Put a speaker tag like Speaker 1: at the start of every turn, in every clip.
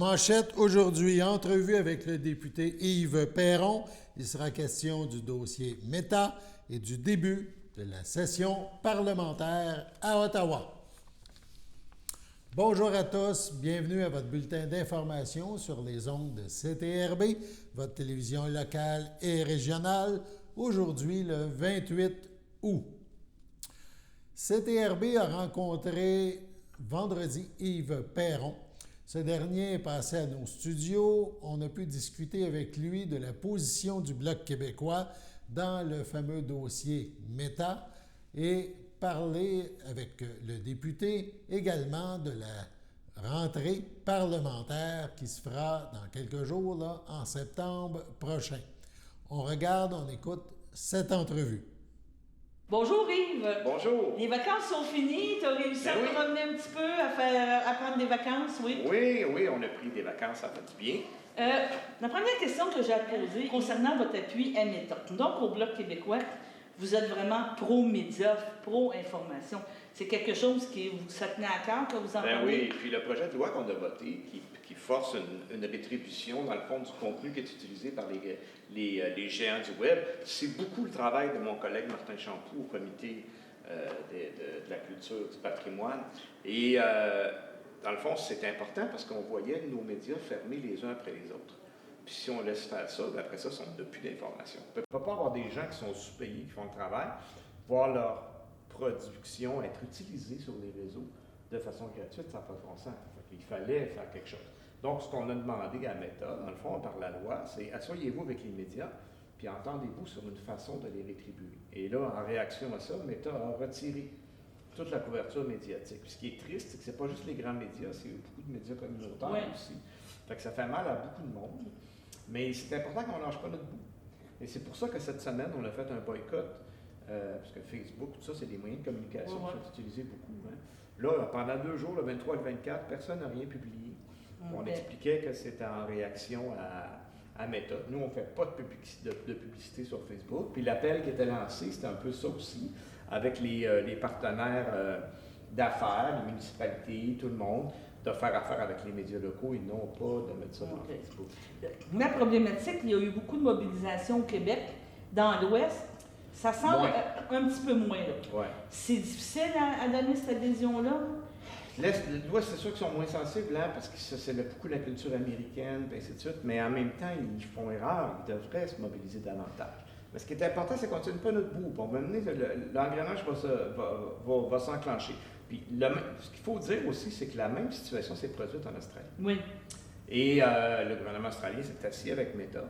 Speaker 1: manchette, aujourd'hui, entrevue avec le député Yves Perron. Il sera question du dossier Meta et du début de la session parlementaire à Ottawa. Bonjour à tous, bienvenue à votre bulletin d'information sur les ondes de CTRB, votre télévision locale et régionale, aujourd'hui le 28 août. CTRB a rencontré vendredi Yves Perron. Ce dernier est passé à nos studios. On a pu discuter avec lui de la position du Bloc québécois dans le fameux dossier Meta et parler avec le député également de la rentrée parlementaire qui se fera dans quelques jours, là, en septembre prochain. On regarde, on écoute cette entrevue.
Speaker 2: Bonjour Yves.
Speaker 3: Bonjour.
Speaker 2: Les vacances sont finies. Tu as réussi à te promener un petit peu, à prendre des vacances, oui?
Speaker 3: Oui, on a pris des vacances, ça fait du bien.
Speaker 2: La première question que j'ai à poser concernant votre appui à Meta. Donc, au Bloc québécois, vous êtes vraiment pro-médias, pro-information. C'est quelque chose qui vous tenait à cœur, que vous en parlez?
Speaker 3: Oui, puis le projet de loi qu'on a voté, qui force une rétribution, dans le fond, du contenu qui est utilisé par les géants du Web, c'est beaucoup le travail de mon collègue Martin Champoux au comité de la culture, du patrimoine. Et dans le fond, c'est important parce qu'on voyait nos médias fermer les uns après les autres. Puis si on laisse faire ça, après ça, on n'a plus d'informations. On ne peut pas avoir des gens qui sont sous-payés, qui font le travail, voir leur production être utilisée sur les réseaux de façon gratuite, ça n'a pas de bon sens. Il fallait faire quelque chose. Donc, ce qu'on a demandé à Meta, dans le fond, par la loi, c'est asseyez-vous avec les médias, puis entendez-vous sur une façon de les rétribuer. Et là, en réaction à ça, Meta a retiré toute la couverture médiatique. Puis ce qui est triste, c'est que ce n'est pas juste les grands médias, c'est beaucoup de médias communautaires aussi. Fait que ça fait mal à beaucoup de monde. Mais c'est important qu'on ne lâche pas notre bout. Et c'est pour ça que cette semaine, on a fait un boycott, parce que Facebook, tout ça, c'est des moyens de communication qui sont utilisés beaucoup. Hein. Là, pendant 2 jours, le 23 et le 24, personne n'a rien publié. On expliquait que c'était en réaction à Meta. Nous, on ne fait pas de publicité sur Facebook. Puis l'appel qui était lancé, c'était un peu ça aussi, avec les partenaires d'affaires, les municipalités, tout le monde, de faire affaire avec les médias locaux et non pas de mettre ça dans Facebook.
Speaker 2: La problématique, il y a eu beaucoup de mobilisation au Québec, dans l'Ouest. Ça semble un petit peu moins.
Speaker 3: Ouais.
Speaker 2: C'est difficile à donner cette adhésion-là?
Speaker 3: L'Ouest, c'est sûr qu'ils sont moins sensibles, hein, parce que c'est beaucoup la culture américaine, et ainsi de suite, mais en même temps, ils font erreur, ils devraient se mobiliser davantage. Mais ce qui est important, c'est qu'on ne tienne pas notre bout. On va mener, l'engrenage va s'enclencher. Puis, ce qu'il faut dire aussi, c'est que la même situation s'est produite en Australie.
Speaker 2: Oui.
Speaker 3: Et le gouvernement australien s'est assis avec Meta,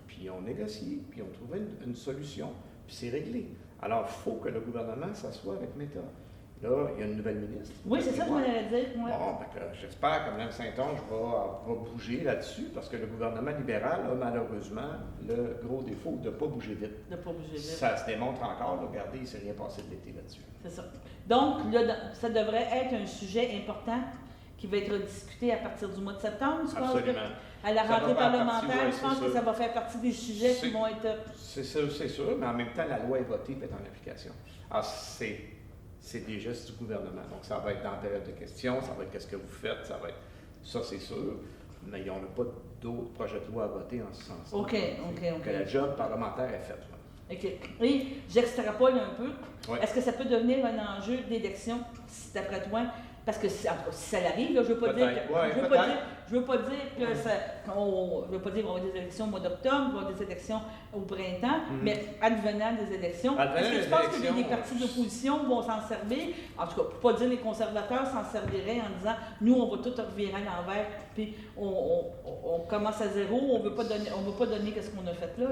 Speaker 3: puis on négocié, puis on trouvait une solution, puis c'est réglé. Alors, il faut que le gouvernement s'assoie avec Meta. Là, il y a une nouvelle ministre.
Speaker 2: Oui, c'est ça que je voulais dire. Ouais.
Speaker 3: Bon, j'espère que Mme Saint-Onge va bouger là-dessus, parce que le gouvernement libéral a malheureusement le gros défaut de ne pas bouger vite.
Speaker 2: De ne pas bouger vite.
Speaker 3: Ça se démontre encore. Là, regardez, il ne s'est rien passé de l'été là-dessus.
Speaker 2: C'est ça. Donc, là, ça devrait être un sujet important qui va être discuté à partir du mois de septembre.
Speaker 3: Absolument.
Speaker 2: À la rentrée parlementaire, je pense que ça va faire partie des sujets qui vont être...
Speaker 3: C'est sûr, mais en même temps, la loi est votée et est en application. Alors, c'est des gestes du gouvernement. Donc, ça va être dans la période de questions, ça va être qu'est-ce que vous faites, ça c'est sûr, mais on n'a pas d'autres projets de loi à voter en ce sens.
Speaker 2: OK.
Speaker 3: Que la job parlementaire est faite.
Speaker 2: OK. Et j'extrapole un peu.
Speaker 3: Oui.
Speaker 2: Est-ce que ça peut devenir un enjeu d'élection, d'après toi? Parce que si ça arrive, là, je ne veux pas dire que on va avoir des élections au mois d'octobre, on va avoir des élections au printemps, mais advenant des élections, est-ce que je pense que les partis d'opposition vont s'en servir? En tout cas, pour ne pas dire les conservateurs s'en serviraient en disant nous, on va tout revirer à l'envers, puis on commence à zéro, on ne veut pas donner ce qu'on a fait là.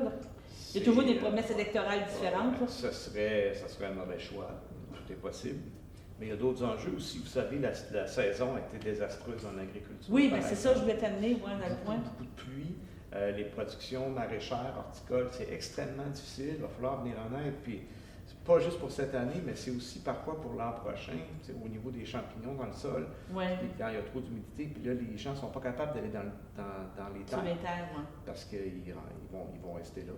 Speaker 2: Il y a toujours des promesses électorales différentes.
Speaker 3: Ça serait un mauvais choix. Tout est possible. Mais il y a d'autres enjeux aussi. Vous savez, la saison a été désastreuse en agriculture.
Speaker 2: Oui, bien c'est ça, je voulais t'amener, dans le point.
Speaker 3: Beaucoup de pluie. Les productions maraîchères, horticoles, c'est extrêmement difficile. Il va falloir venir en aide. Puis, c'est pas juste pour cette année, mais c'est aussi parfois pour l'an prochain, au niveau des champignons dans le sol.
Speaker 2: Oui.
Speaker 3: Quand il y a trop d'humidité, puis là, les gens ne sont pas capables d'aller dans les terres.
Speaker 2: Sur les terres, oui.
Speaker 3: Parce qu'ils vont rester là.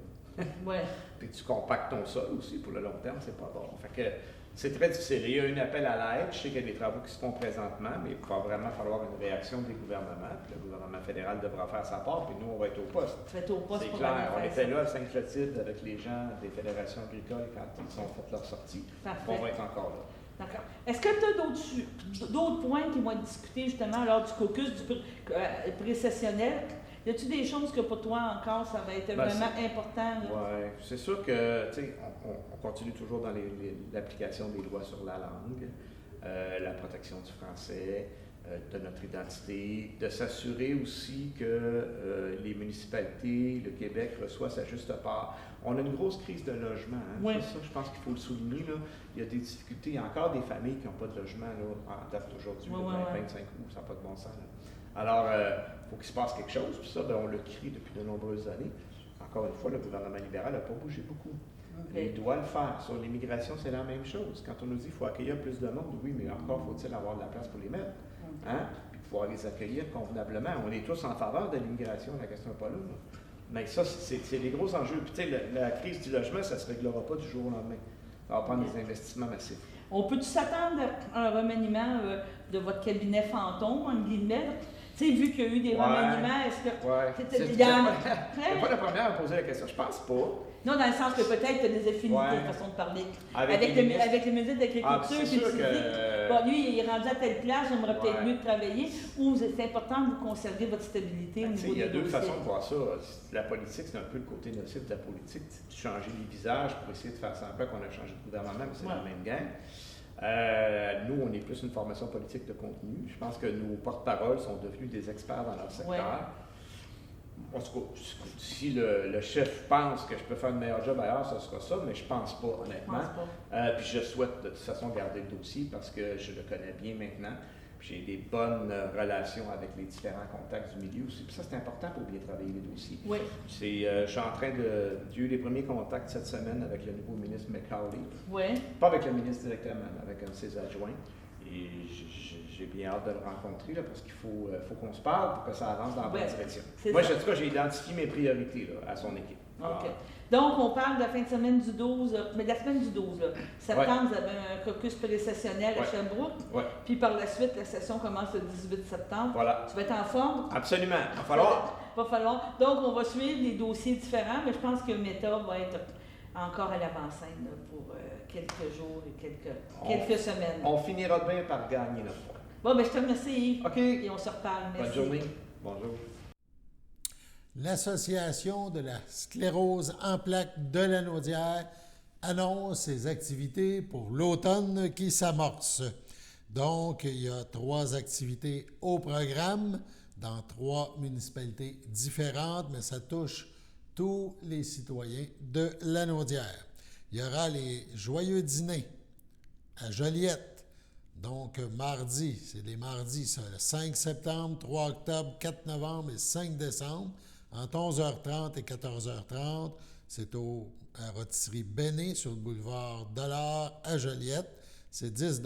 Speaker 2: Ouais.
Speaker 3: Puis tu compactes ton sol aussi pour le long terme, c'est pas bon. Fait que c'est très difficile. Il y a un appel à l'aide. Je sais qu'il y a des travaux qui se font présentement, mais il va vraiment falloir une réaction des gouvernements. Puis le gouvernement fédéral devra faire sa part, puis nous, on va être au poste.
Speaker 2: C'est
Speaker 3: clair. On était là à Sainte-Clotilde avec les gens des fédérations agricoles quand ils ont fait leur sortie.
Speaker 2: Parfait.
Speaker 3: On va être encore là.
Speaker 2: D'accord. Est-ce que tu as d'autres points qui vont être discutés justement lors du caucus précessionnel? Y a-t-il des choses que pour toi encore, ça va être vraiment important?
Speaker 3: Oui, c'est sûr que, tu sais, on continue toujours dans l'application des lois sur la langue, la protection du français, de notre identité, de s'assurer aussi que les municipalités, le Québec reçoit sa juste part. On a une grosse crise de logement. Hein?
Speaker 2: Oui.
Speaker 3: Ça, je pense qu'il faut le souligner. Là. Il y a des difficultés. Il y a encore des familles qui n'ont pas de logement là, en date d'aujourd'hui, le 25 août, ça n'a pas de bon sens. Là. Alors, il faut qu'il se passe quelque chose. Puis ça, on le crie depuis de nombreuses années. Encore une fois, le gouvernement libéral n'a pas bougé beaucoup. Okay. Il doit le faire. Sur l'immigration, c'est la même chose. Quand on nous dit qu'il faut accueillir plus de monde, oui, mais encore faut-il avoir de la place pour les mettre. Hein? Puis pouvoir les accueillir convenablement. On est tous en faveur de l'immigration, la question n'est pas là. Mais ça, c'est des gros enjeux. Puis, tu sais, la crise du logement, ça ne se réglera pas du jour au lendemain. Ça va prendre des investissements massifs.
Speaker 2: On peut-tu s'attendre à un remaniement de votre cabinet fantôme, en guillemets? Tu sais, vu qu'il y a eu des remaniements, est-ce que...
Speaker 3: Oui. C'est pas la première à me poser la question. Je pense pas.
Speaker 2: Non, dans le sens que peut-être tu as des affinités, façon de parler. Avec le ministre de l'Agriculture, puis tu dis, bon, lui, il est rendu à telle place, j'aimerais peut-être mieux travailler, ou c'est important de vous conserver votre stabilité au niveau des dossiers.
Speaker 3: Il y a deux façons de voir ça. La politique, c'est un peu le côté nocif de la politique. Tu changes les visages pour essayer de faire semblant qu'on a changé de gouvernement, mais c'est la même gang. Nous, on est plus une formation politique de contenu. Je pense que nos porte-paroles sont devenus des experts dans leur secteur. En tout cas, si le chef pense que je peux faire un meilleur job ailleurs, ce sera ça, mais je pense pas, honnêtement. Puis je souhaite de toute façon garder le dossier parce que je le connais bien maintenant. J'ai des bonnes relations avec les différents contacts du milieu aussi. Puis ça, c'est important pour bien travailler les dossiers.
Speaker 2: Oui.
Speaker 3: Je suis en train de... J'ai eu les premiers contacts cette semaine avec le nouveau ministre McCauley.
Speaker 2: Oui.
Speaker 3: Pas avec le ministre directement, mais avec un de ses adjoints. Et j'ai bien hâte de le rencontrer là, parce qu'il faut qu'on se parle pour que ça avance dans la bonne direction. Moi, en tout cas, j'ai identifié mes priorités là, à son équipe.
Speaker 2: OK. Donc, on parle de la fin de semaine du 12, mais de la semaine du 12, là. Septembre, vous avez un caucus précessionnel à Sherbrooke. Puis par la suite, la session commence le 18 septembre.
Speaker 3: Voilà.
Speaker 2: Tu vas être en forme?
Speaker 3: Absolument. Il va falloir.
Speaker 2: Donc, on va suivre des dossiers différents, mais je pense que Meta va être encore à l'avant-scène pour quelques jours et quelques semaines.
Speaker 3: On finira bien par gagner notre point.
Speaker 2: Bon, ben je te remercie, Yves.
Speaker 3: OK.
Speaker 2: Et on se reparle. Merci.
Speaker 3: Bonne journée. Bonjour.
Speaker 1: L'Association de la sclérose en plaques de Lanaudière annonce ses activités pour l'automne qui s'amorce. Donc, il y a 3 activités au programme dans 3 municipalités différentes, mais ça touche tous les citoyens de Lanaudière. Il y aura les joyeux dîners à Joliette. Donc, mardi, c'est les mardis, ça, le 5 septembre, 3 octobre, 4 novembre et 5 décembre, entre 11h30 et 14h30. C'est à Rôtisserie Béné sur le boulevard Dollard à Joliette. C'est 10 $.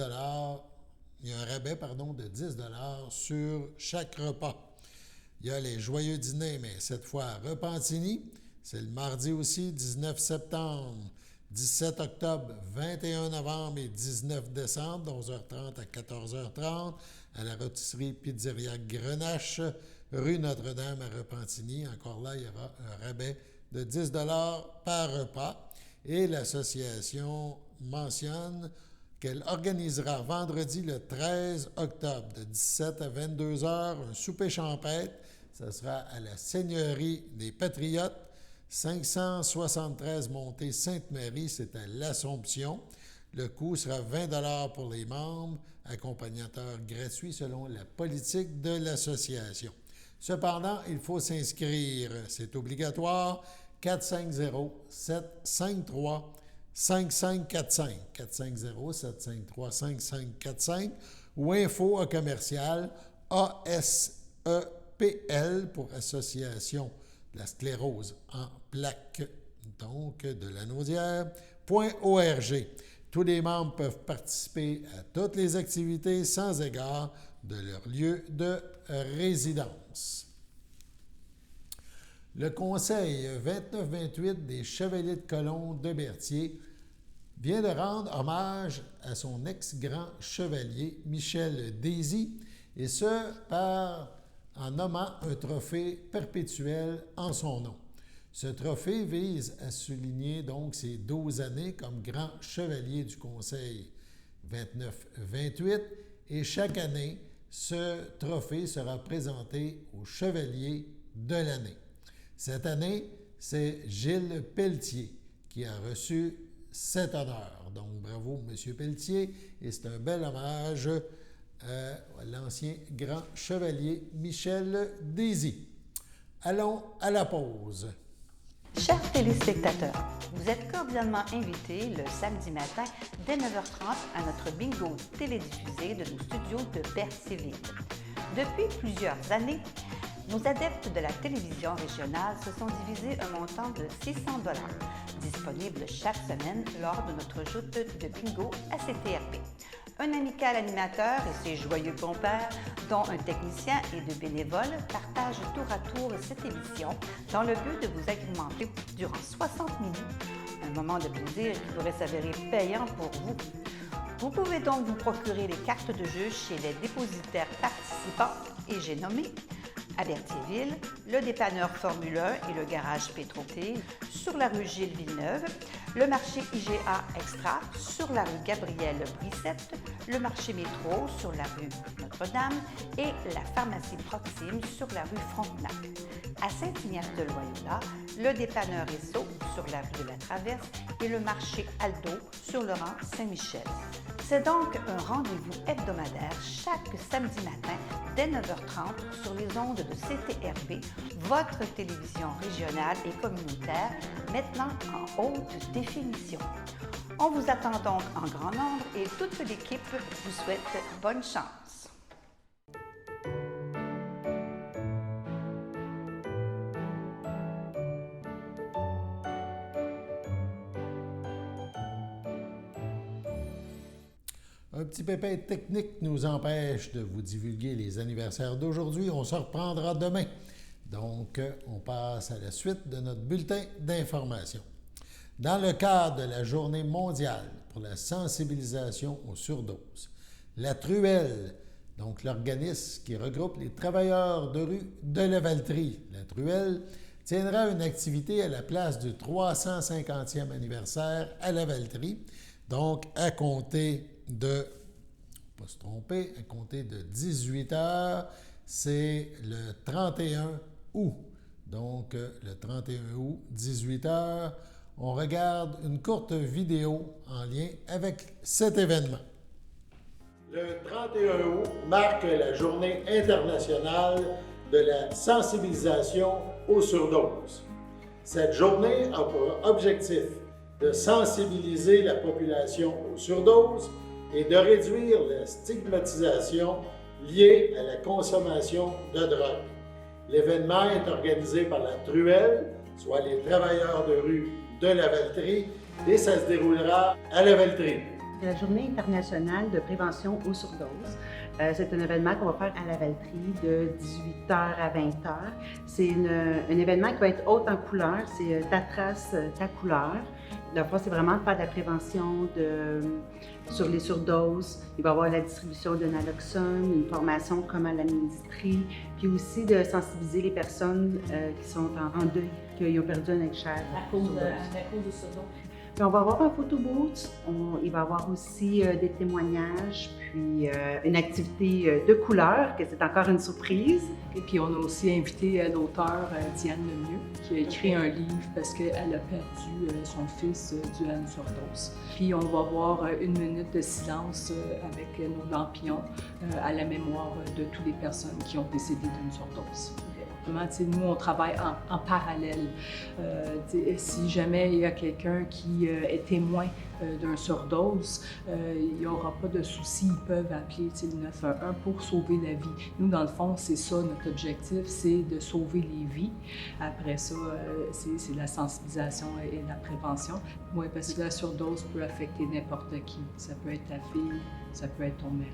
Speaker 1: Il y a un rabais, de 10 $ sur chaque repas. Il y a les joyeux dîners, mais cette fois à Repentigny. C'est le mardi aussi, 19 septembre, 17 octobre, 21 novembre et 19 décembre, de 11h30 à 14h30, à la Rôtisserie Pizzeria Grenache, rue Notre-Dame à Repentigny. Encore là, il y aura un rabais de 10 $ par repas. Et l'association mentionne qu'elle organisera vendredi le 13 octobre, de 17 à 22 heures, un souper champêtre. Ce sera à la Seigneurie des Patriotes, 573 montée Sainte-Marie, c'est à l'Assomption. Le coût sera 20 $ pour les membres, accompagnateurs gratuits selon la politique de l'association. Cependant, il faut s'inscrire. C'est obligatoire. 450-753-5545. 450-753-5545 ou info@ASEPL pour Association de la sclérose en plaques, donc de Lanaudière.org. Tous les membres peuvent participer à toutes les activités sans égard de leur lieu de résidence. Le conseil 29-28 des Chevaliers de Colomb de Berthier vient de rendre hommage à son ex-grand chevalier Michel Daisy, et ce, en nommant un trophée perpétuel en son nom. Ce trophée vise à souligner donc ses 12 années comme grand chevalier du Conseil 29-28, et chaque année, ce trophée sera présenté au chevalier de l'année. Cette année, c'est Gilles Pelletier qui a reçu cet honneur. Donc, bravo, M. Pelletier, et c'est un bel hommage à l'ancien grand chevalier Michel Daisy. Allons à la pause.
Speaker 4: Chers téléspectateurs, vous êtes cordialement invités le samedi matin dès 9h30 à notre bingo télédiffusé de nos studios de Berthierville. Depuis plusieurs années, nos adeptes de la télévision régionale se sont divisés un montant de 600 $, disponible chaque semaine lors de notre joute de bingo à CTRP. Un amical animateur et ses joyeux compères, dont un technicien et deux bénévoles, partagent tour à tour cette émission dans le but de vous agrémenter durant 60 minutes. Un moment de plaisir qui pourrait s'avérer payant pour vous. Vous pouvez donc vous procurer les cartes de jeu chez les dépositaires participants, et j'ai nommé à Berthierville, le dépanneur Formule 1 et le garage Pétroté sur la rue Gilles Villeneuve, le marché IGA Extra sur la rue Gabrielle Brissette, le marché Métro sur la rue Notre-Dame et la pharmacie Proxime sur la rue Frontenac. À Saint-Ignace-de-Loyola, le dépanneur Esso sur la rue de la Traverse et le marché Aldo sur le rang Saint-Michel. C'est donc un rendez-vous hebdomadaire chaque samedi matin dès 9h30 sur les ondes de CTRP, votre télévision régionale et communautaire, maintenant en haute définition. On vous attend donc en grand nombre et toute l'équipe vous souhaite bonne chance.
Speaker 1: Un petit pépin technique nous empêche de vous divulguer les anniversaires d'aujourd'hui. On se reprendra demain. Donc, on passe à la suite de notre bulletin d'information. Dans le cadre de la Journée mondiale pour la sensibilisation aux surdoses, la Truelle, donc l'organisme qui regroupe les travailleurs de rue de Lavaltrie, la Truelle, tiendra une activité à la place du 350e anniversaire à Lavaltrie, donc à compter de, pas se tromper, à compter de 18 heures, c'est le 31 août. Donc, le 31 août, 18 heures, on regarde une courte vidéo en lien avec cet événement. Le 31 août marque la Journée internationale de la sensibilisation aux surdoses. Cette journée a pour objectif de sensibiliser la population aux surdoses et de réduire la stigmatisation liée à la consommation de drogue. L'événement est organisé par la Truelle, soit les travailleurs de rue de Lavaltrie, et ça se déroulera à Lavaltrie.
Speaker 5: La Journée internationale de prévention aux surdoses. C'est un événement qu'on va faire à Lavaltrie de 18h à 20h. C'est un événement qui va être haut en couleur, c'est ta trace, ta couleur. La fois, c'est vraiment de faire de la prévention sur les surdoses. Il va y avoir la distribution de naloxone, une formation comment l'administrer, puis aussi de sensibiliser les personnes qui sont en deuil, qui ont perdu un être cher.
Speaker 2: À cause de surdose.
Speaker 5: Puis on va avoir un photo booth, il va y avoir aussi des témoignages, puis une activité de couleur, que c'est encore une surprise.
Speaker 6: Et puis on a aussi invité l'auteure Diane Lemieux, qui a écrit un livre parce qu'elle a perdu son fils dû à une surdose. Puis on va avoir une minute de silence avec nos lampions à la mémoire de toutes les personnes qui ont décédé d'une surdose. Nous, on travaille en parallèle. Si jamais il y a quelqu'un qui est témoin d'un surdose, il n'y aura pas de souci, ils peuvent appeler le 911 pour sauver la vie. Nous, dans le fond, c'est ça notre objectif, c'est de sauver les vies. Après ça, c'est la sensibilisation et la prévention. Oui, parce que la surdose peut affecter n'importe qui. Ça peut être ta fille, ça peut être ton mari,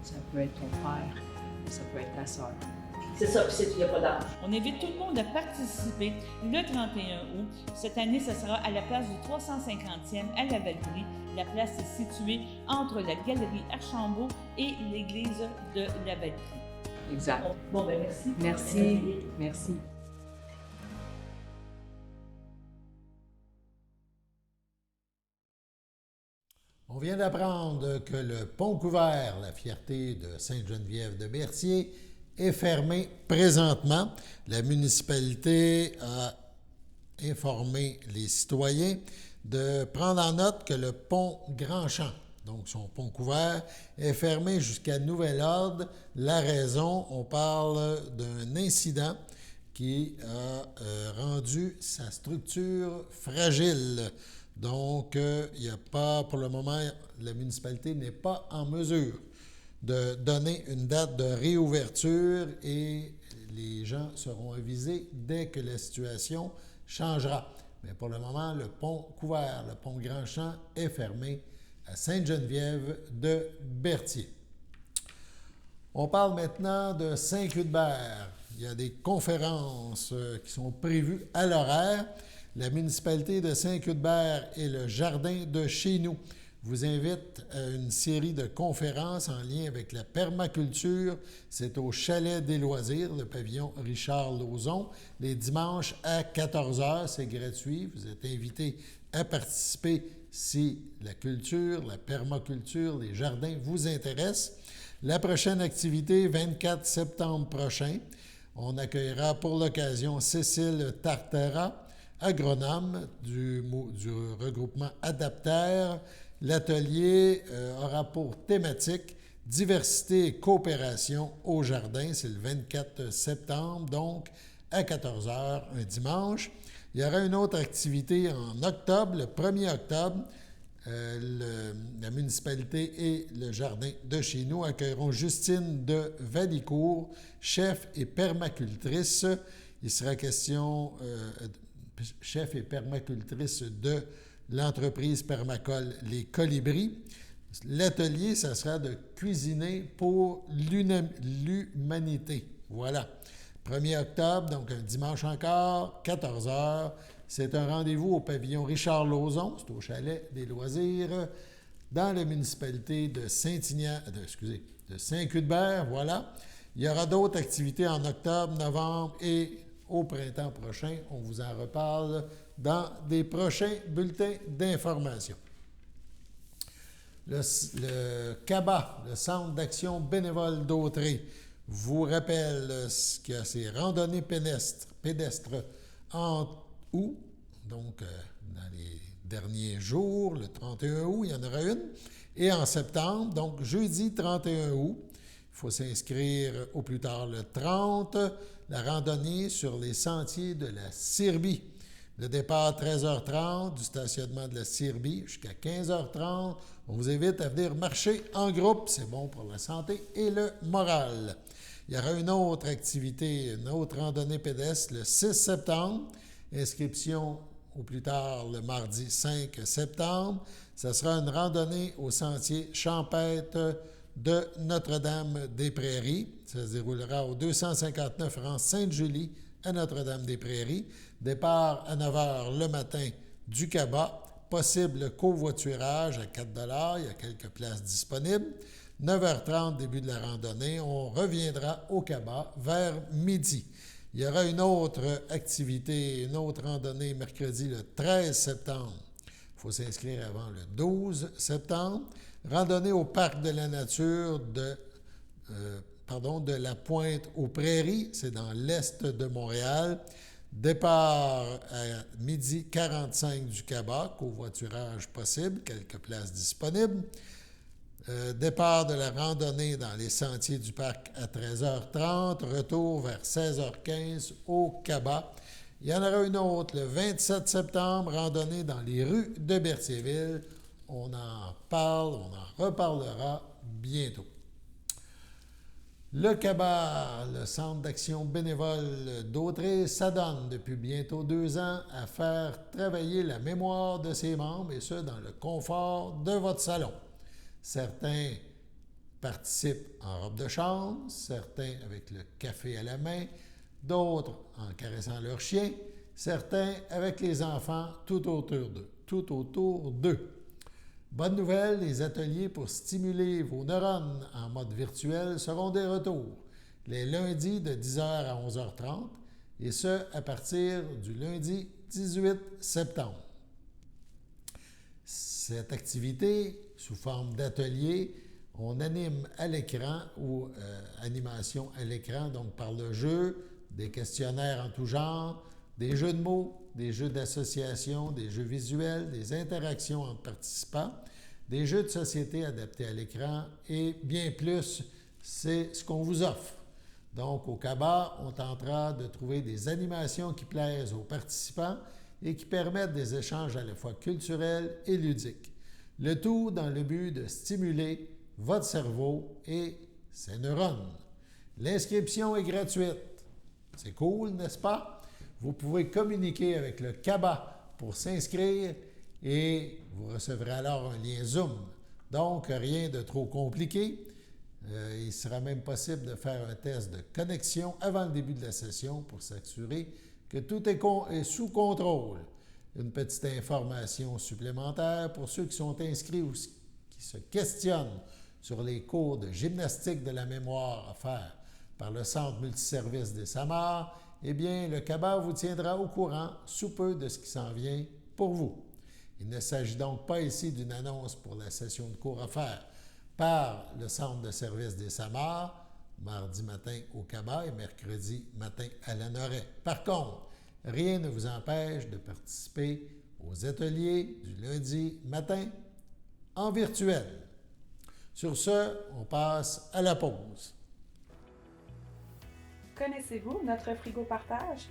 Speaker 6: ça peut être ton père, ça peut être ta sœur.
Speaker 2: C'est ça, il n'y a pas d'âge. On invite tout le monde à participer le 31 août. Cette année, ce sera à la place du 350e à la Valtrie. La place est située entre la galerie Archambault et l'église de la Valtrie.
Speaker 6: Exact.
Speaker 2: Bon, ben merci.
Speaker 6: Merci. Merci.
Speaker 1: On vient d'apprendre que le pont couvert, la fierté de Sainte-Geneviève-de-Berthier, est fermé présentement. La municipalité a informé les citoyens de prendre en note que le pont Grand-Champ, donc son pont couvert, est fermé jusqu'à nouvel ordre. La raison, on parle d'un incident qui a rendu sa structure fragile. Donc, il n'y a pas, pour le moment, la municipalité n'est pas en mesure de donner une date de réouverture et les gens seront avisés dès que la situation changera. Mais pour le moment, le pont couvert, le pont Grand-Champ, est fermé à Sainte-Geneviève-de-Berthier. On parle maintenant de Saint-Cuthbert. Il y a des conférences qui sont prévues à l'horaire. La municipalité de Saint-Cuthbert et le Jardin de chez nous vous invitent à une série de conférences en lien avec la permaculture. C'est au Chalet des Loisirs, le pavillon Richard-Lauzon, les dimanches à 14h. C'est gratuit. Vous êtes invités à participer si la culture, la permaculture, les jardins vous intéressent. La prochaine activité, 24 septembre prochain, on accueillera pour l'occasion Cécile Tartera, agronome du regroupement Adaptaire. L'atelier aura pour thématique diversité et coopération au jardin. C'est le 24 septembre, donc à 14h, un dimanche. Il y aura une autre activité en octobre, le 1er octobre. La municipalité et le jardin de chez nous accueilleront Justine de Valicourt, chef et permacultrice. Il sera question chef et permacultrice de l'entreprise permacole Les Colibris. L'atelier, ça sera de cuisiner pour l'humanité. Voilà. 1er octobre, donc un dimanche encore, 14h. C'est un rendez-vous au pavillon Richard-Lauzon, c'est au Chalet des Loisirs, dans la municipalité de Saint-Cuthbert. Voilà. Il y aura d'autres activités en octobre, novembre et au printemps prochain. On vous en reparle dans des prochains bulletins d'information. Le CABA, le Centre d'action bénévole d'Autrey, vous rappelle qu'il y a ces randonnées pédestres en août, donc dans les derniers jours, le 31 août, il y en aura une, et en septembre, donc jeudi 31 août, il faut s'inscrire au plus tard le 30, la randonnée sur les sentiers de la Cirbie. Le départ 13h30 du stationnement de la Cirbie jusqu'à 15h30. On vous invite à venir marcher en groupe, c'est bon pour la santé et le moral. Il y aura une autre activité, une autre randonnée pédestre le 6 septembre. Inscription au plus tard le mardi 5 septembre. Ce sera une randonnée au sentier champêtre de Notre-Dame-des-Prairies. Ça se déroulera au 259 rang Sainte-Julie à Notre-Dame-des-Prairies. Départ à 9h le matin du CABA. Possible covoiturage à 4 $. Il y a quelques places disponibles. 9h30, début de la randonnée. On reviendra au CABA vers midi. Il y aura une autre activité, une autre randonnée mercredi le 13 septembre. Il faut s'inscrire avant le 12 septembre. Randonnée au Parc de la Nature de la Pointe aux Prairies, c'est dans l'est de Montréal. Départ à 12h45 du CABA, covoiturage possible, quelques places disponibles. Départ de la randonnée dans les sentiers du parc à 13h30, retour vers 16h15 au CABA. Il y en aura une autre le 27 septembre, randonnée dans les rues de Berthierville. On en parle, on en reparlera bientôt. Le CABA, le Centre d'action bénévole d'Autrey, s'adonne depuis bientôt 2 ans à faire travailler la mémoire de ses membres, et ce, dans le confort de votre salon. Certains participent en robe de chambre, certains avec le café à la main, d'autres en caressant leur chien, certains avec les enfants tout autour d'eux. Bonne nouvelle, les ateliers pour stimuler vos neurones en mode virtuel seront de retour les lundis de 10h à 11h30 et ce, à partir du lundi 18 septembre. Cette activité, sous forme d'atelier, on anime à l'écran ou animation à l'écran, donc par le jeu, des questionnaires en tout genre, des jeux de mots, des jeux d'association, des jeux visuels, des interactions entre participants, des jeux de société adaptés à l'écran et bien plus, c'est ce qu'on vous offre. Donc, au CABA, on tentera de trouver des animations qui plaisent aux participants et qui permettent des échanges à la fois culturels et ludiques. Le tout dans le but de stimuler votre cerveau et ses neurones. L'inscription est gratuite. C'est cool, n'est-ce pas? Vous pouvez communiquer avec le CABA pour s'inscrire et vous recevrez alors un lien Zoom. Donc, rien de trop compliqué. Il sera même possible de faire un test de connexion avant le début de la session pour s'assurer que tout est sous contrôle. Une petite information supplémentaire pour ceux qui sont inscrits ou qui se questionnent sur les cours de gymnastique de la mémoire à faire par le Centre multiservice des Samars, eh bien, le CABA vous tiendra au courant sous peu de ce qui s'en vient pour vous. Il ne s'agit donc pas ici d'une annonce pour la session de cours à faire par le Centre de service des Samars, mardi matin au CABA et mercredi matin à Lanoraie. Par contre, rien ne vous empêche de participer aux ateliers du lundi matin en virtuel. Sur ce, on passe à la pause.
Speaker 7: Connaissez-vous notre frigo partage?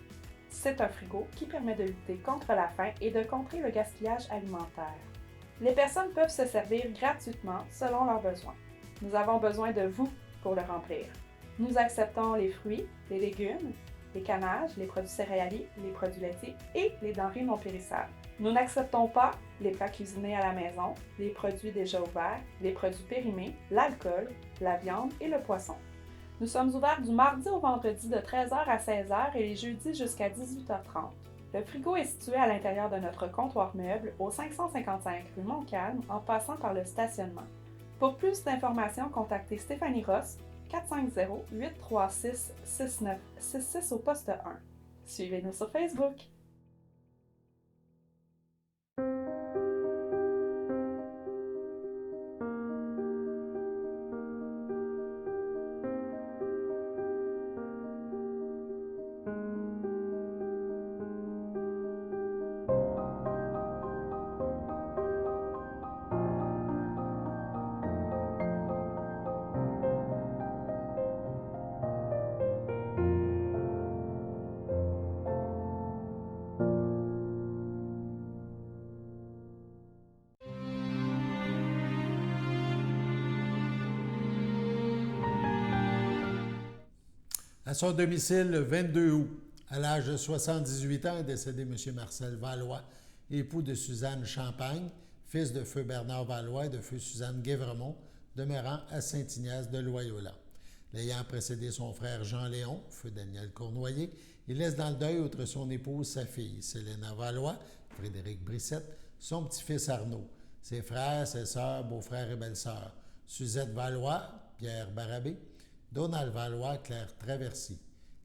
Speaker 7: C'est un frigo qui permet de lutter contre la faim et de contrer le gaspillage alimentaire. Les personnes peuvent se servir gratuitement selon leurs besoins. Nous avons besoin de vous pour le remplir. Nous acceptons les fruits, les légumes, les cannages, les produits céréaliers, les produits laitiers et les denrées non périssables. Nous n'acceptons pas les plats cuisinés à la maison, les produits déjà ouverts, les produits périmés, l'alcool, la viande et le poisson. Nous sommes ouverts du mardi au vendredi de 13h à 16h et les jeudis jusqu'à 18h30. Le frigo est situé à l'intérieur de notre comptoir meuble au 555 rue Montcalm en passant par le stationnement. Pour plus d'informations, contactez Stéphanie Ross, 450-836-6966 au poste 1. Suivez-nous sur Facebook.
Speaker 1: À son domicile le 22 août, à l'âge de 78 ans, est décédé M. Marcel Valois, époux de Suzanne Champagne, fils de feu Bernard Valois et de feu Suzanne Guévremont, demeurant à Saint-Ignace de Loyola. L'ayant précédé son frère Jean-Léon, feu Daniel Cournoyer, il laisse dans le deuil, outre son épouse, sa fille, Célena Valois, Frédéric Brissette, son petit-fils Arnaud, ses frères, ses sœurs, beaux-frères et belles-sœurs, Suzette Valois, Pierre Barabé, Donald Valois, Claire Traversy,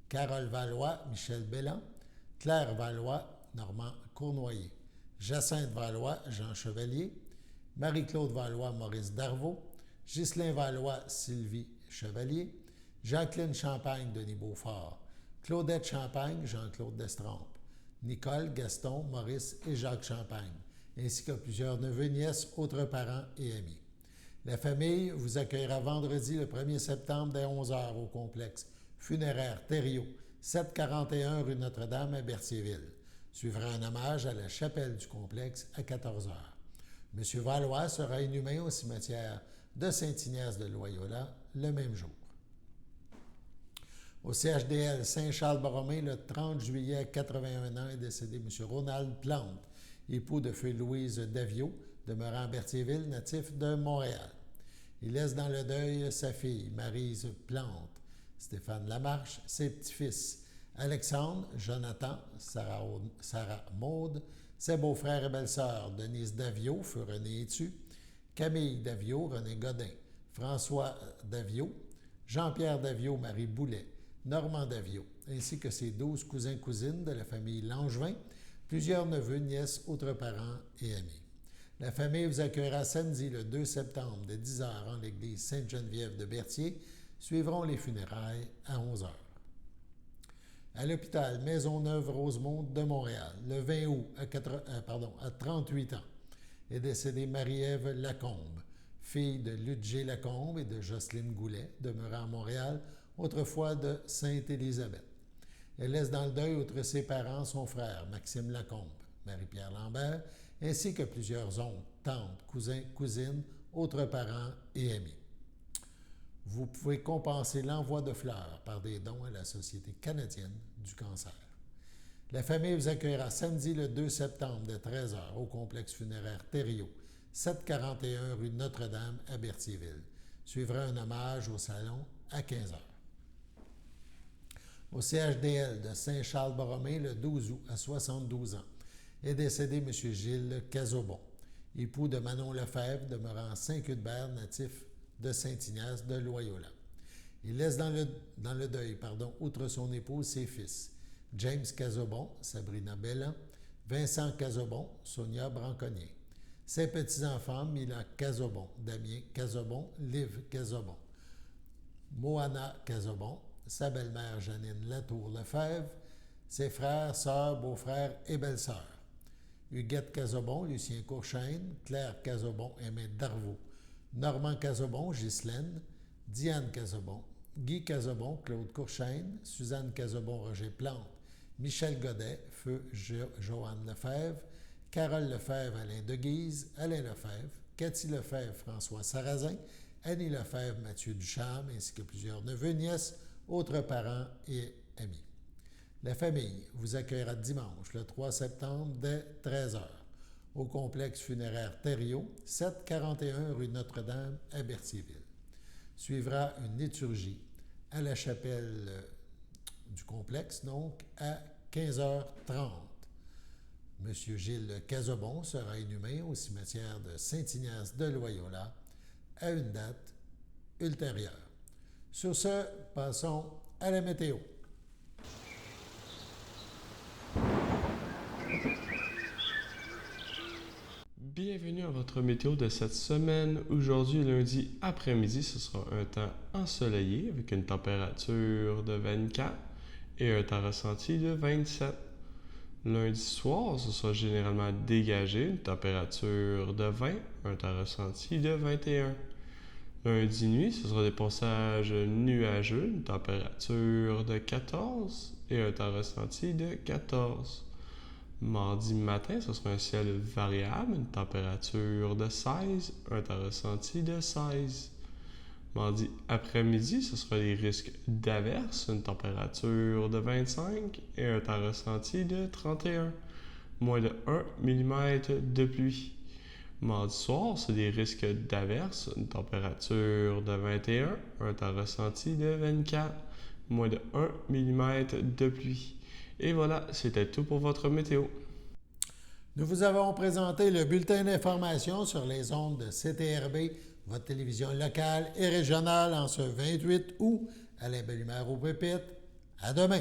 Speaker 1: Carole Valois, Michel Belland, Claire Valois, Normand Cournoyer, Jacinthe Valois, Jean Chevalier, Marie-Claude Valois, Maurice Darvaux, Ghislain Valois, Sylvie Chevalier, Jacqueline Champagne, Denis Beaufort, Claudette Champagne, Jean-Claude Destrempes, Nicole, Gaston, Maurice et Jacques Champagne, ainsi que plusieurs neveux, nièces, autres parents et amis. La famille vous accueillera vendredi le 1er septembre dès 11h au complexe funéraire Thériault, 741 rue Notre-Dame à Berthierville. Suivra un hommage à la chapelle du complexe à 14h. M. Valois sera inhumé au cimetière de Saint-Ignace de Loyola le même jour. Au CHDL Saint-Charles-Borromée, le 30 juillet à 81 ans, est décédé M. Ronald Plante, époux de feu Louise Davio, demeurant à Berthierville, natif de Montréal. Il laisse dans le deuil sa fille, Maryse Plante, Stéphane Lamarche, ses petits-fils, Alexandre, Jonathan, Sarah Maude, ses beaux-frères et belles-sœurs, Denise Daviau, feu René Etu, Camille Daviau, René Godin, François Daviau, Jean-Pierre Daviau, Marie Boulet, Normand Daviau, ainsi que ses 12 cousins-cousines de la famille Langevin, plusieurs neveux, nièces, autres parents et amis. La famille vous accueillera samedi le 2 septembre de 10h en l'église Sainte-Geneviève de Berthier. Suivront les funérailles à 11h. À l'hôpital Maisonneuve-Rosemont de Montréal, le 20 août, à 38 ans, est décédée Marie-Ève Lacombe, fille de Ludger Lacombe et de Jocelyne Goulet, demeurant à Montréal, autrefois de Sainte-Élisabeth. Elle laisse dans le deuil, outre ses parents, son frère, Maxime Lacombe, Marie-Pierre Lambert, ainsi que plusieurs oncles, tantes, cousins, cousines, autres parents et amis. Vous pouvez compenser l'envoi de fleurs par des dons à la Société canadienne du cancer. La famille vous accueillera samedi le 2 septembre de 13h au complexe funéraire Thériault, 741 rue Notre-Dame à Berthierville. Suivra un hommage au salon à 15h. Au CHDL de Saint-Charles-Borromée, le 12 août, à 72 ans, est décédé M. Gilles Cazobon, époux de Manon Lefebvre, demeurant Saint-Cuthbert, natif de Saint-Ignace de Loyola. Il laisse dans le deuil, outre son épouse, ses fils, James Cazobon, Sabrina Bellan, Vincent Cazobon, Sonia Branconnier. Ses petits-enfants, Mila Cazobon, Damien Cazobon, Liv Cazobon, Moana Cazobon, sa belle-mère Janine Latour-Lefebvre, ses frères, sœurs, beaux-frères et belles-sœurs. Huguette Cazobon, Lucien Courchaine, Claire Cazobon, Aimé Darvaux, Normand Cazobon, Ghislaine, Diane Cazobon, Guy Cazobon, Claude Courchaine, Suzanne Cazobon, Roger Plante, Michel Godet, feu Joanne Lefebvre, Carole Lefebvre, Alain Deguise, Alain Lefebvre, Cathy Lefebvre, François Sarrazin, Annie Lefebvre, Mathieu Ducharme, ainsi que plusieurs neveux, nièces, autres parents et amis. La famille vous accueillera dimanche, le 3 septembre, dès 13h, au complexe funéraire Thériault, 741 rue Notre-Dame à Berthierville. Suivra une liturgie à la chapelle du complexe, donc à 15h30. M. Gilles Cazobon sera inhumé au cimetière de Saint-Ignace de Loyola à une date ultérieure. Sur ce, passons à la météo.
Speaker 8: Bienvenue à votre météo de cette semaine. Aujourd'hui, lundi après-midi, ce sera un temps ensoleillé avec une température de 24 et un temps ressenti de 27. Lundi soir, ce sera généralement dégagé, une température de 20, un temps ressenti de 21. Lundi nuit, ce sera des passages nuageux, une température de 14 et un temps ressenti de 14. Mardi matin, ce sera un ciel variable, une température de 16, un temps ressenti de 16. Mardi après-midi, ce sera les risques d'averses, une température de 25 et un temps ressenti de 31. Moins de 1 mm de pluie. Mardi soir, c'est des risques d'averses, une température de 21, un temps ressenti de 24. Moins de 1 mm de pluie. Et voilà, c'était tout pour votre météo.
Speaker 1: Nous vous avons présenté le bulletin d'information sur les ondes de CTRB, votre télévision locale et régionale en ce 28 août. Alain Bellemare au pupitre. À demain!